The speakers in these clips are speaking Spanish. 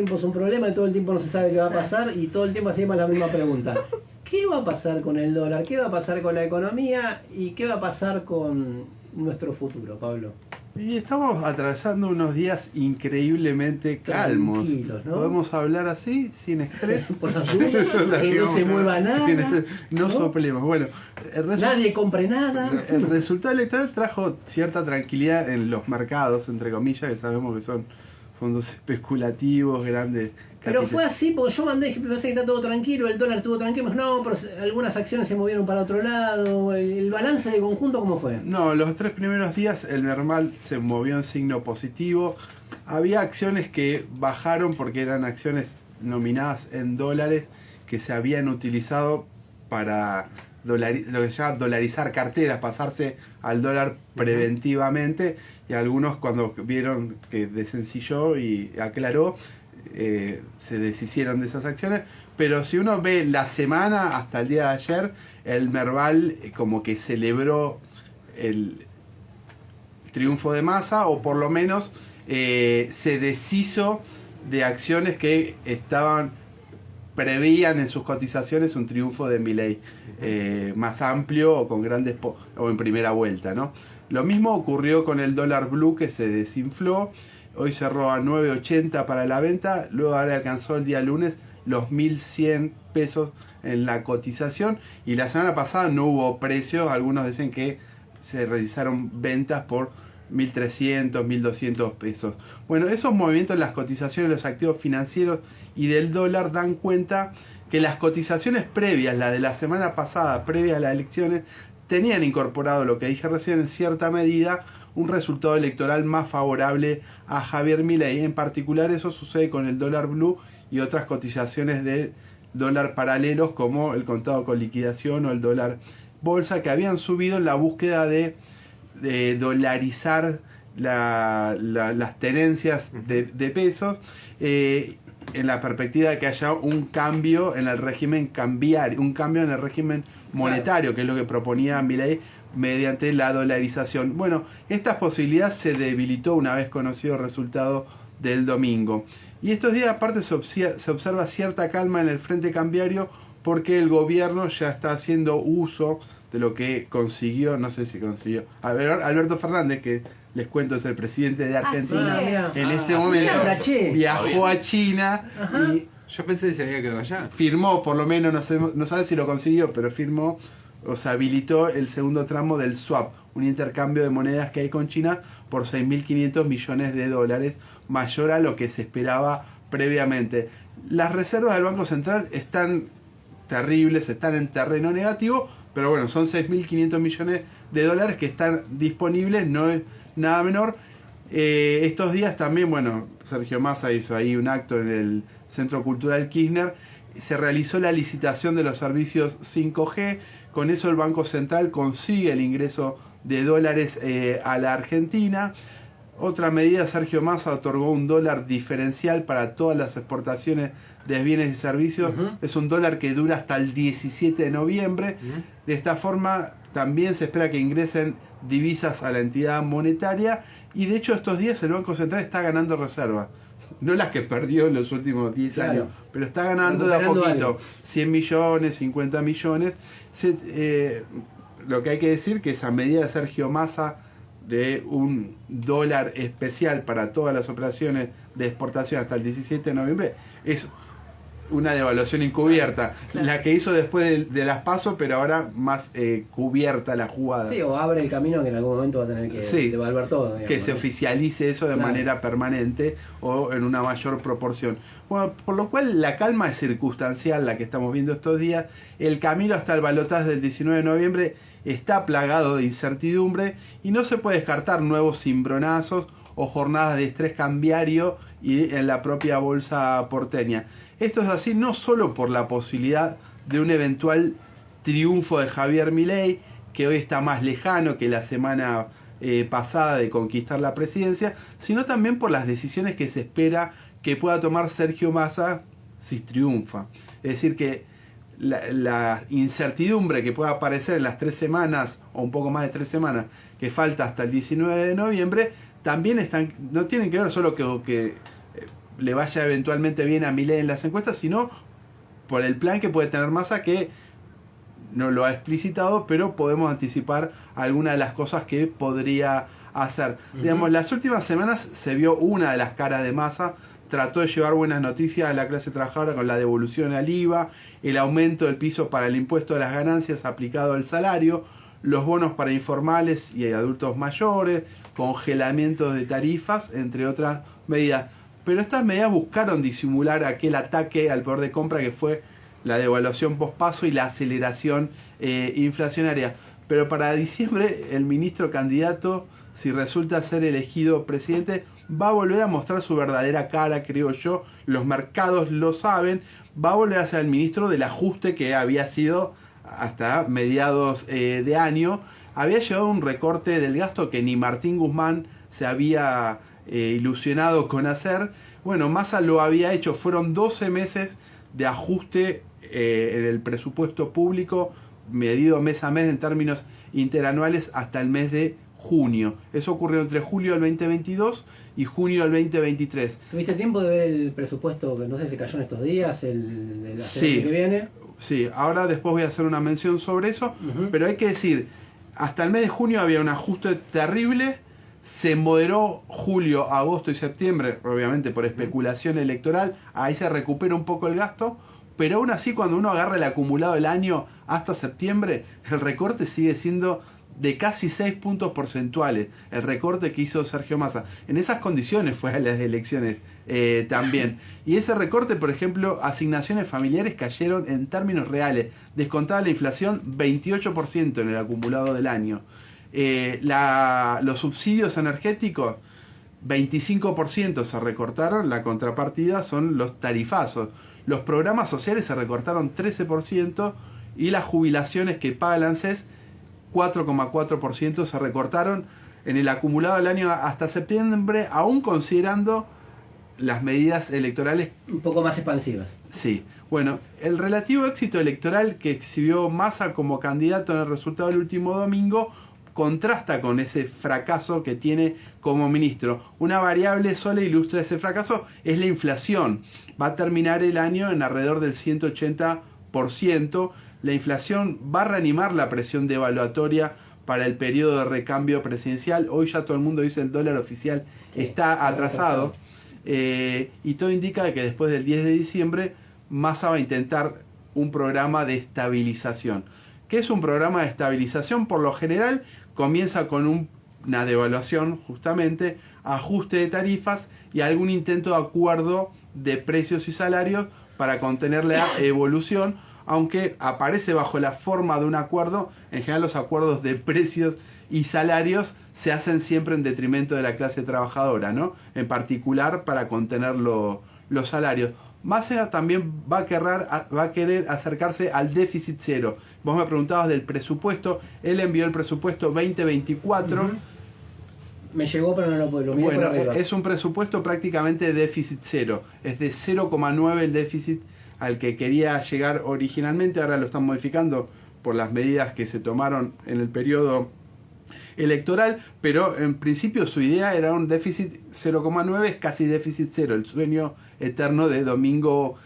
tiempo es un problema y todo el tiempo no se sabe qué va a pasar y todo el tiempo hacemos la misma pregunta. ¿Qué va a pasar con el dólar? ¿Qué va a pasar con la economía? ¿Y qué va a pasar con nuestro futuro, Pablo? Y estamos atravesando unos días increíblemente calmos. Tranquilos, ¿no? Podemos hablar así, sin estrés. Por las dudas, que no se mueva nada. No soplemos. Bueno, nadie compre nada. El resultado electoral trajo cierta tranquilidad en los mercados, entre comillas, que sabemos que son fondos especulativos, grandes. Pero fue así, porque yo mandé, pensé que está todo tranquilo, el dólar estuvo tranquilo, no, pero algunas acciones se movieron para otro lado, el balance de conjunto, ¿cómo fue? No, los 3 primeros días el Merval se movió en signo positivo. Había acciones que bajaron porque eran acciones nominadas en dólares que se habían utilizado para lo que se llama dolarizar carteras, pasarse al dólar preventivamente, y algunos cuando vieron que desencilló y aclaró, se deshicieron de esas acciones. Pero si uno ve la semana hasta el día de ayer, el Merval como que celebró el triunfo de Massa, o por lo menos se deshizo de acciones que preveían en sus cotizaciones un triunfo de Milei más amplio o con grandes o en primera vuelta, ¿no? Lo mismo ocurrió con el dólar blue, que se desinfló. Hoy cerró a 9.80 para la venta, luego ahora alcanzó el día lunes los 1.100 pesos en la cotización, y la semana pasada no hubo precios. Algunos dicen que se realizaron ventas por 1.300, 1.200 pesos. Bueno, esos movimientos en las cotizaciones de los activos financieros y del dólar dan cuenta que las cotizaciones previas, la de la semana pasada, previa a las elecciones, tenían incorporado, lo que dije recién, en cierta medida, un resultado electoral más favorable a Javier Milei. En particular eso sucede con el dólar blue y otras cotizaciones de dólar paralelos, como el contado con liquidación o el dólar bolsa, que habían subido en la búsqueda de dolarizar las tenencias de pesos, en la perspectiva de que haya un cambio en el régimen cambiario, un cambio en el régimen monetario, que es lo que proponía Milei mediante la dolarización. Bueno, esta posibilidad se debilitó una vez conocido el resultado del domingo. Y estos días aparte se observa cierta calma en el frente cambiario, porque el gobierno ya está haciendo uso de lo que consiguió, no sé si consiguió, Alberto Fernández, que les cuento es el presidente de Argentina, en este momento viajó a China. Y yo pensé que se había quedado allá. Firmó, por lo menos, no sabe si lo consiguió, pero firmó, o sea, habilitó el segundo tramo del swap, un intercambio de monedas que hay con China por 6.500 millones de dólares, mayor a lo que se esperaba previamente. Las reservas del Banco Central están terribles, están en terreno negativo, pero bueno, son 6.500 millones de dólares que están disponibles, no es nada menor. Estos días también, bueno, Sergio Massa hizo ahí un acto en el Centro Cultural Kirchner, se realizó la licitación de los servicios 5G, con eso el Banco Central consigue el ingreso de dólares a la Argentina. Otra medida, Sergio Massa otorgó un dólar diferencial para todas las exportaciones de bienes y servicios. Es un dólar que dura hasta el 17 de noviembre. De esta forma también se espera que ingresen divisas a la entidad monetaria, y de hecho estos días el Banco Central está ganando reservas. No las que perdió en los últimos 10 años, pero está ganando de a poquito, algo. 100 millones, 50 millones. Lo que hay que decir que esa medida de Sergio Massa de un dólar especial para todas las operaciones de exportación hasta el 17 de noviembre es una devaluación encubierta, la que hizo después de las PASO, pero ahora más cubierta la jugada. Sí, o abre el camino que en algún momento va a tener que devaluar todo, digamos, que se oficialice eso de manera permanente o en una mayor proporción. Bueno, por lo cual la calma es circunstancial, la que estamos viendo estos días. El camino hasta el balotaje del 19 de noviembre está plagado de incertidumbre y no se puede descartar nuevos cimbronazos o jornadas de estrés cambiario y en la propia bolsa porteña. Esto es así no solo por la posibilidad de un eventual triunfo de Javier Milei, que hoy está más lejano que la semana pasada de conquistar la presidencia, sino también por las decisiones que se espera que pueda tomar Sergio Massa si triunfa. Es decir, que la incertidumbre que pueda aparecer en las 3 semanas o un poco más de 3 semanas que falta hasta el 19 de noviembre también no tienen que ver solo que le vaya eventualmente bien a Milei en las encuestas, sino por el plan que puede tener Massa, que no lo ha explicitado, pero podemos anticipar algunas de las cosas que podría hacer. Digamos, las últimas semanas se vio una de las caras de Massa. Trató de llevar buenas noticias a la clase trabajadora con la devolución al IVA, el aumento del piso para el impuesto a las ganancias aplicado al salario, los bonos para informales y adultos mayores, congelamientos de tarifas, entre otras medidas. Pero estas medidas buscaron disimular aquel ataque al poder de compra que fue la devaluación pospaso y la aceleración inflacionaria. Pero para diciembre el ministro candidato, si resulta ser elegido presidente, va a volver a mostrar su verdadera cara, creo yo. Los mercados lo saben. Va a volver a ser el ministro del ajuste que había sido hasta mediados de año. Había llevado un recorte del gasto que ni Martín Guzmán se había ilusionado con hacer. Bueno, Massa lo había hecho. Fueron 12 meses de ajuste en el presupuesto público, medido mes a mes en términos interanuales hasta el mes de junio. Eso ocurrió entre julio del 2022 y junio del 2023. ¿Tuviste tiempo de ver el presupuesto que no sé si cayó en estos días, el de la semana Sí, que viene? Sí, ahora después voy a hacer una mención sobre eso, pero hay que decir, hasta el mes de junio había un ajuste terrible, se moderó julio, agosto y septiembre, obviamente por especulación electoral, ahí se recupera un poco el gasto, pero aún así cuando uno agarra el acumulado del año hasta septiembre, el recorte sigue siendo de casi 6 puntos porcentuales, el recorte que hizo Sergio Massa. En esas condiciones fue a las elecciones también. Y ese recorte, por ejemplo, asignaciones familiares cayeron en términos reales, descontada la inflación, 28% en el acumulado del año. Los subsidios energéticos, 25% se recortaron, la contrapartida son los tarifazos. Los programas sociales se recortaron 13% y las jubilaciones que paga el ANSES 4,4% se recortaron en el acumulado del año hasta septiembre, aún considerando las medidas electorales un poco más expansivas. Sí, bueno, el relativo éxito electoral que exhibió Massa como candidato en el resultado del último domingo contrasta con ese fracaso que tiene como ministro. Una variable sola ilustra ese fracaso, es la inflación. Va a terminar el año en alrededor del 180%. La inflación va a reanimar la presión devaluatoria para el periodo de recambio presidencial. Hoy ya todo el mundo dice el dólar oficial está atrasado. Y todo indica que después del 10 de diciembre Massa va a intentar un programa de estabilización. ¿Qué es un programa de estabilización? Por lo general comienza con una devaluación, justamente, ajuste de tarifas y algún intento de acuerdo de precios y salarios para contener la evolución, aunque aparece bajo la forma de un acuerdo. En general los acuerdos de precios y salarios se hacen siempre en detrimento de la clase trabajadora, ¿no? En particular para contener los salarios. Massa también va a querer acercarse al déficit cero. Vos me preguntabas del presupuesto. Él envió el presupuesto 2024. Me llegó, pero no lo puedo. Bueno, es un presupuesto prácticamente de déficit cero. Es de 0,9 el déficit al que quería llegar originalmente. Ahora lo están modificando por las medidas que se tomaron en el periodo electoral, pero en principio su idea era un déficit 0,9, es casi déficit cero, el sueño eterno de Domingo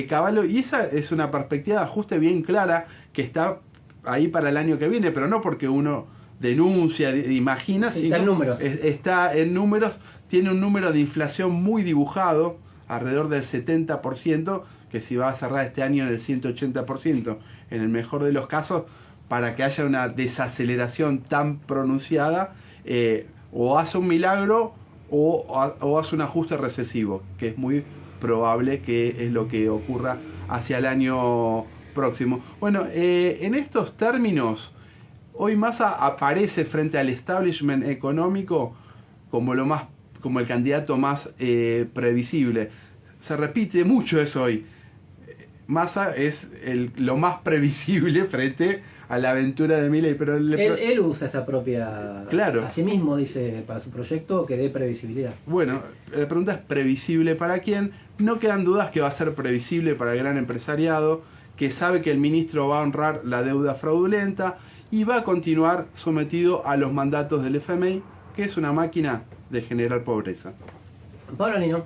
Cavallo, y esa es una perspectiva de ajuste bien clara que está ahí para el año que viene, pero no porque uno denuncia, imagina, sí, sino está en números. Está en números, tiene un número de inflación muy dibujado, alrededor del 70%, que si va a cerrar este año en el 180%, en el mejor de los casos, para que haya una desaceleración tan pronunciada, o hace un milagro o hace un ajuste recesivo, que es muy probable que es lo que ocurra hacia el año próximo. Bueno, en estos términos, hoy Massa aparece frente al establishment económico como el candidato más previsible. Se repite mucho eso hoy. Massa es lo más previsible frente a la aventura de Milei, pero él usa esa propia... Claro. Así mismo dice para su proyecto que dé previsibilidad. Bueno, la pregunta es ¿previsible para quién? No quedan dudas que va a ser previsible para el gran empresariado, que sabe que el ministro va a honrar la deuda fraudulenta y va a continuar sometido a los mandatos del FMI, que es una máquina de generar pobreza. Pablo Nino.